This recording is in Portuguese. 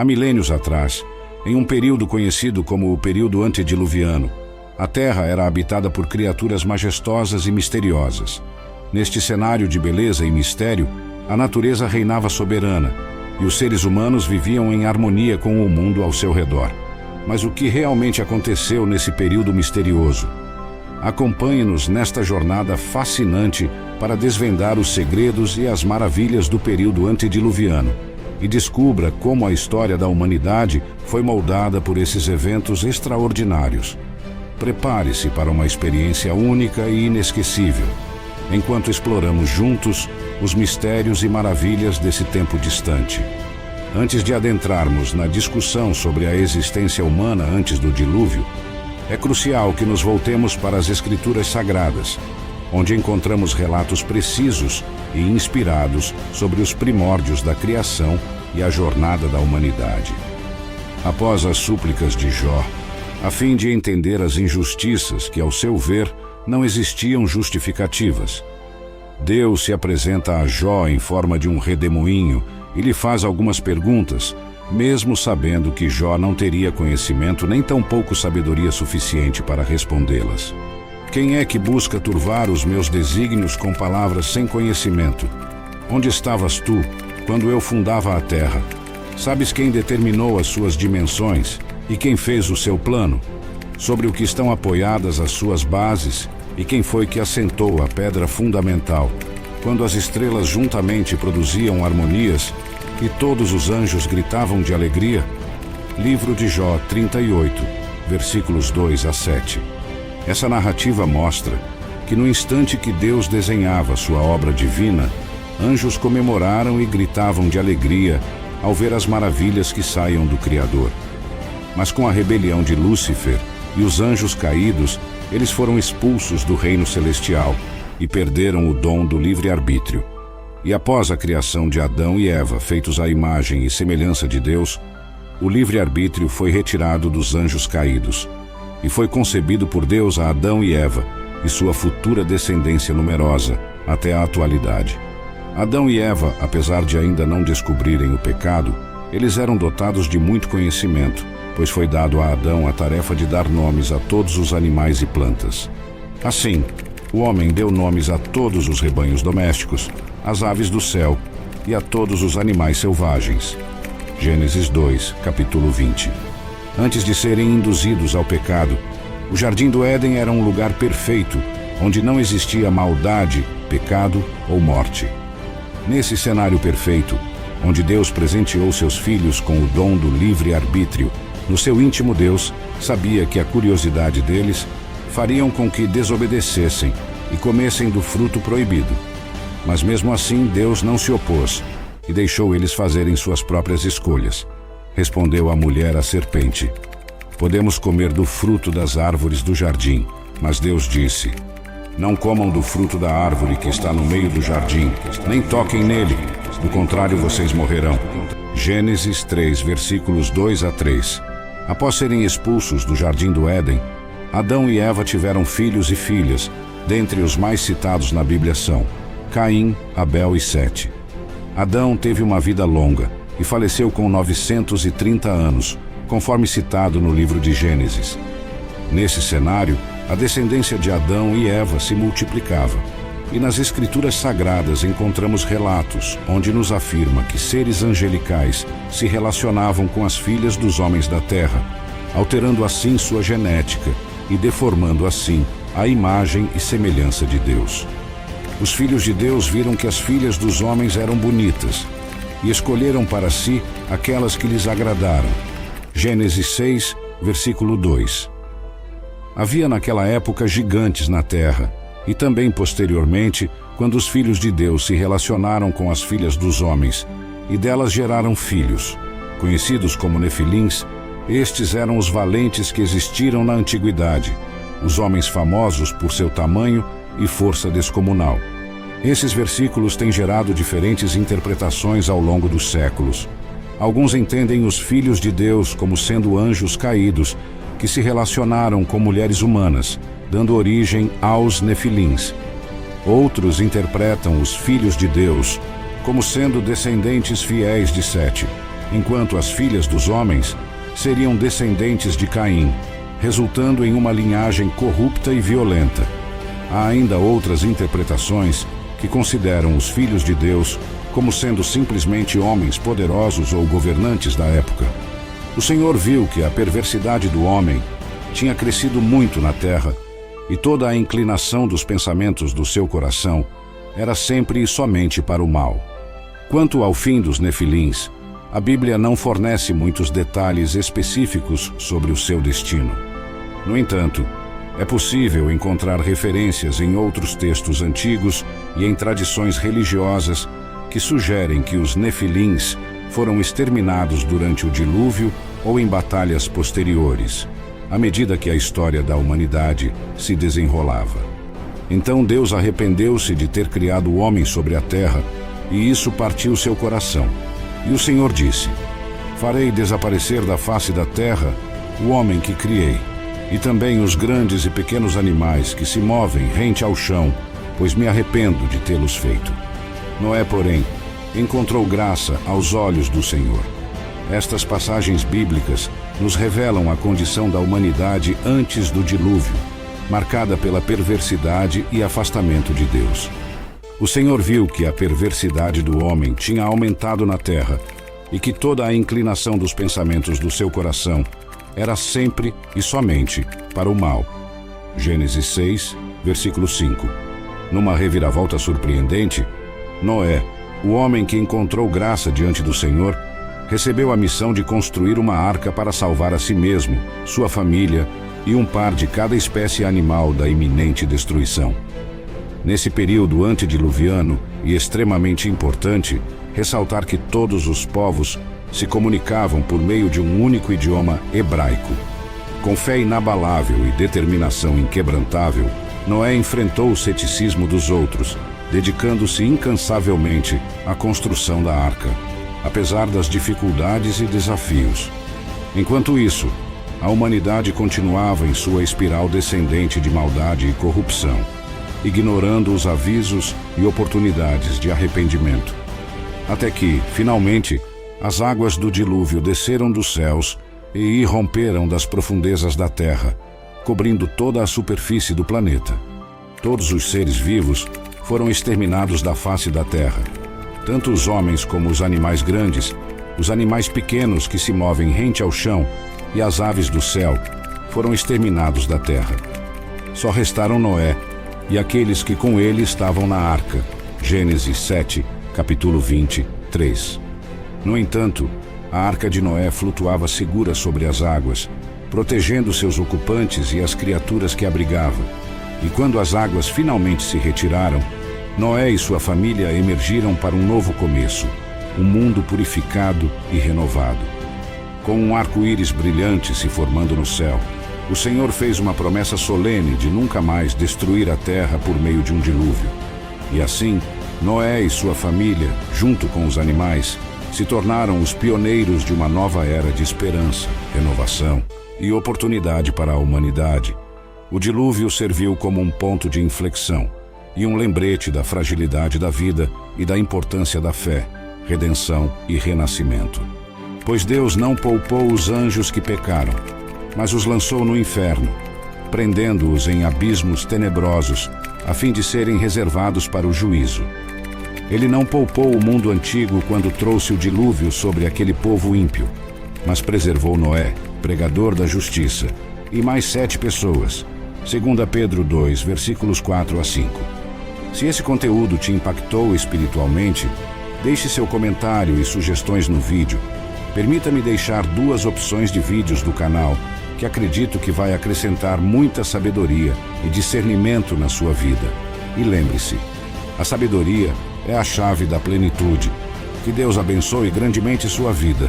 Há milênios atrás, em um período conhecido como o período antediluviano, a Terra era habitada por criaturas majestosas e misteriosas. Neste cenário de beleza e mistério, a natureza reinava soberana e os seres humanos viviam em harmonia com o mundo ao seu redor. Mas o que realmente aconteceu nesse período misterioso? Acompanhe-nos nesta jornada fascinante para desvendar os segredos e as maravilhas do período antediluviano e descubra como a história da humanidade foi moldada por esses eventos extraordinários. Prepare-se para uma experiência única e inesquecível, enquanto exploramos juntos os mistérios e maravilhas desse tempo distante. Antes de adentrarmos na discussão sobre a existência humana antes do dilúvio, é crucial que nos voltemos para as Escrituras Sagradas, onde encontramos relatos precisos e inspirados sobre os primórdios da criação e a jornada da humanidade. Após as súplicas de Jó, a fim de entender as injustiças que, ao seu ver, não existiam justificativas, Deus se apresenta a Jó em forma de um redemoinho e lhe faz algumas perguntas, mesmo sabendo que Jó não teria conhecimento nem tampouco sabedoria suficiente para respondê-las. Quem é que busca turvar os meus desígnios com palavras sem conhecimento? Onde estavas tu, quando eu fundava a terra? Sabes quem determinou as suas dimensões e quem fez o seu plano? Sobre o que estão apoiadas as suas bases e quem foi que assentou a pedra fundamental? Quando as estrelas juntamente produziam harmonias e todos os anjos gritavam de alegria? Livro de Jó 38, versículos 2 a 7. Essa narrativa mostra que no instante que Deus desenhava sua obra divina, anjos comemoraram e gritavam de alegria ao ver as maravilhas que saiam do Criador. Mas com a rebelião de Lúcifer e os anjos caídos, eles foram expulsos do reino celestial e perderam o dom do livre-arbítrio. E após a criação de Adão e Eva, feitos à imagem e semelhança de Deus, o livre-arbítrio foi retirado dos anjos caídos e foi concebido por Deus a Adão e Eva e sua futura descendência numerosa até a atualidade. Adão e Eva, apesar de ainda não descobrirem o pecado, eles eram dotados de muito conhecimento, pois foi dado a Adão a tarefa de dar nomes a todos os animais e plantas. Assim, o homem deu nomes a todos os rebanhos domésticos, às aves do céu e a todos os animais selvagens. Gênesis 2, capítulo 20. Antes de serem induzidos ao pecado, o Jardim do Éden era um lugar perfeito, onde não existia maldade, pecado ou morte. Nesse cenário perfeito, onde Deus presenteou seus filhos com o dom do livre-arbítrio, no seu íntimo Deus sabia que a curiosidade deles fariam com que desobedecessem e comessem do fruto proibido. Mas mesmo assim Deus não se opôs e deixou eles fazerem suas próprias escolhas. Respondeu a mulher à serpente: podemos comer do fruto das árvores do jardim, mas Deus disse: não comam do fruto da árvore que está no meio do jardim, nem toquem nele, do contrário vocês morrerão. Gênesis 3, versículos 2 a 3. Após serem expulsos do Jardim do Éden, Adão e Eva tiveram filhos e filhas, dentre os mais citados na Bíblia são Caim, Abel e Sete. Adão teve uma vida longa e faleceu com 930 anos, conforme citado no livro de Gênesis. Nesse cenário, a descendência de Adão e Eva se multiplicava, e nas Escrituras Sagradas encontramos relatos onde nos afirma que seres angelicais se relacionavam com as filhas dos homens da terra, alterando assim sua genética e deformando assim a imagem e semelhança de Deus. Os filhos de Deus viram que as filhas dos homens eram bonitas e escolheram para si aquelas que lhes agradaram. Gênesis 6, versículo 2. Havia naquela época gigantes na terra, e também posteriormente, quando os filhos de Deus se relacionaram com as filhas dos homens, e delas geraram filhos. Conhecidos como Nefilins, estes eram os valentes que existiram na antiguidade, os homens famosos por seu tamanho e força descomunal. Esses versículos têm gerado diferentes interpretações ao longo dos séculos. Alguns entendem os filhos de Deus como sendo anjos caídos, que se relacionaram com mulheres humanas, dando origem aos Nefilins. Outros interpretam os filhos de Deus como sendo descendentes fiéis de Sete, enquanto as filhas dos homens seriam descendentes de Caim, resultando em uma linhagem corrupta e violenta. Há ainda outras interpretações que consideram os filhos de Deus como sendo simplesmente homens poderosos ou governantes da época. O Senhor viu que a perversidade do homem tinha crescido muito na terra e toda a inclinação dos pensamentos do seu coração era sempre e somente para o mal. Quanto ao fim dos Nefilins, a Bíblia não fornece muitos detalhes específicos sobre o seu destino. No entanto, é possível encontrar referências em outros textos antigos e em tradições religiosas que sugerem que os Nefilins foram exterminados durante o dilúvio ou em batalhas posteriores, à medida que a história da humanidade se desenrolava. Então Deus arrependeu-se de ter criado o homem sobre a terra, e isso partiu seu coração. E o Senhor disse: farei desaparecer da face da terra o homem que criei, e também os grandes e pequenos animais que se movem rente ao chão, pois me arrependo de tê-los feito. Noé, porém, encontrou graça aos olhos do Senhor. Estas passagens bíblicas nos revelam a condição da humanidade antes do dilúvio, marcada pela perversidade e afastamento de Deus. O Senhor viu que a perversidade do homem tinha aumentado na terra e que toda a inclinação dos pensamentos do seu coração era sempre e somente para o mal. Gênesis 6, versículo 5. Numa reviravolta surpreendente, Noé, o homem que encontrou graça diante do Senhor, recebeu a missão de construir uma arca para salvar a si mesmo, sua família e um par de cada espécie animal da iminente destruição. Nesse período antediluviano e extremamente importante, ressaltar que todos os povos se comunicavam por meio de um único idioma hebraico. Com fé inabalável e determinação inquebrantável, Noé enfrentou o ceticismo dos outros, dedicando-se incansavelmente à construção da arca, apesar das dificuldades e desafios. Enquanto isso, a humanidade continuava em sua espiral descendente de maldade e corrupção, ignorando os avisos e oportunidades de arrependimento. Até que, finalmente, as águas do dilúvio desceram dos céus e irromperam das profundezas da terra, cobrindo toda a superfície do planeta. Todos os seres vivos foram exterminados da face da terra, tanto os homens como os animais grandes, os animais pequenos que se movem rente ao chão e as aves do céu foram exterminados da terra. Só restaram Noé e aqueles que com ele estavam na arca. Gênesis 7, capítulo 23. No entanto, a arca de Noé flutuava segura sobre as águas, protegendo seus ocupantes e as criaturas que abrigava. E quando as águas finalmente se retiraram, Noé e sua família emergiram para um novo começo, um mundo purificado e renovado. Com um arco-íris brilhante se formando no céu, o Senhor fez uma promessa solene de nunca mais destruir a terra por meio de um dilúvio. E assim, Noé e sua família, junto com os animais, se tornaram os pioneiros de uma nova era de esperança, renovação e oportunidade para a humanidade. O dilúvio serviu como um ponto de inflexão e um lembrete da fragilidade da vida e da importância da fé, redenção e renascimento. Pois Deus não poupou os anjos que pecaram, mas os lançou no inferno, prendendo-os em abismos tenebrosos, a fim de serem reservados para o juízo. Ele não poupou o mundo antigo quando trouxe o dilúvio sobre aquele povo ímpio, mas preservou Noé, pregador da justiça, e mais 7 pessoas, 2 Pedro 2, versículos 4 a 5. Se esse conteúdo te impactou espiritualmente, deixe seu comentário e sugestões no vídeo. Permita-me deixar 2 opções de vídeos do canal que acredito que vai acrescentar muita sabedoria e discernimento na sua vida. E lembre-se, a sabedoria é a chave da plenitude. Que Deus abençoe grandemente sua vida